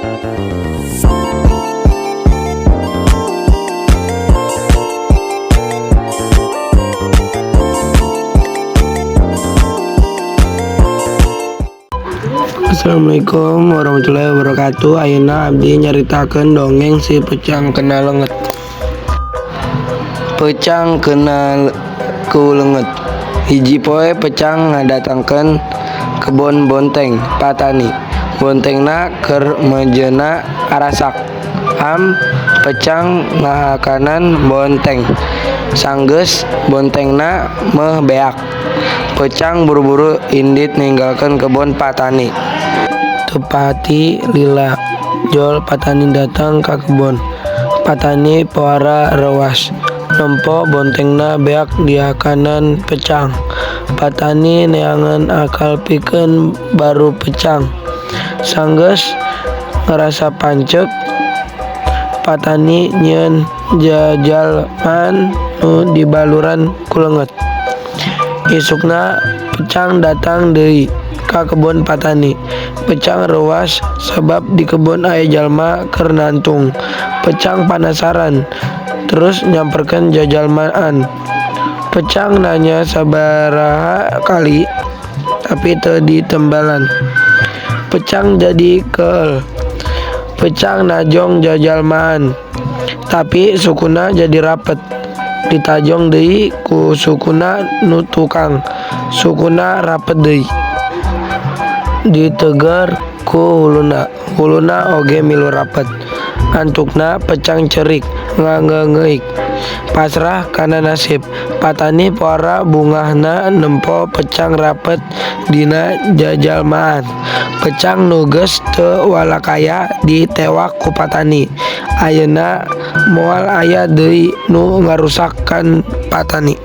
Assalamualaikum warahmatullahi wabarakatuh. Ayeuna abdi nyaritakeun dongeng si Pecang Kena Leungeut. Pecang kena ku leungeut. Hiji poe Pecang ngadatangkeun kebon bonteng patani. Bontengna keur mejeuna arasak. Pecang ngahakanan bonteng. Sanggeus bontengna meh beak. Pecang buru-buru indit ninggalkeun kebon patani. Tepati lila jol patani datang ka kebon. Patani pohara rewas. Nempo bontengna beak diakanan Pecang. Patani neangan akal pikeun baru Pecang. Sanggeus ngarasa pancet, patani nyieun jajalman nu dibaluran ku leungeut. Isukna Pecang datang deui ka kebon patani. Pecang rewas sabab di kebon aya jalma keur nantung. Pecang panasaran terus nyamperkeun jajalmaan. Pecang nanya sabaraha kali tapi teu ditembalan. Pecang jadi keul. Pecang najong jajalmaan tapi sukuna jadi rapet. Ditajong deui ku sukuna nu tukang. Sukuna rapet deui. Diteger ku huluna oge milu rapet. Antukna Pecang cerik ngangeugeuk pasrah kana nasib. Patani pohara bungahna nempo Pecang rapet dina jajalmaan. Pecang nu geus teu walakaya ditewak ku patani. Ayeuna moal aya deui nu ngarusakkan patani.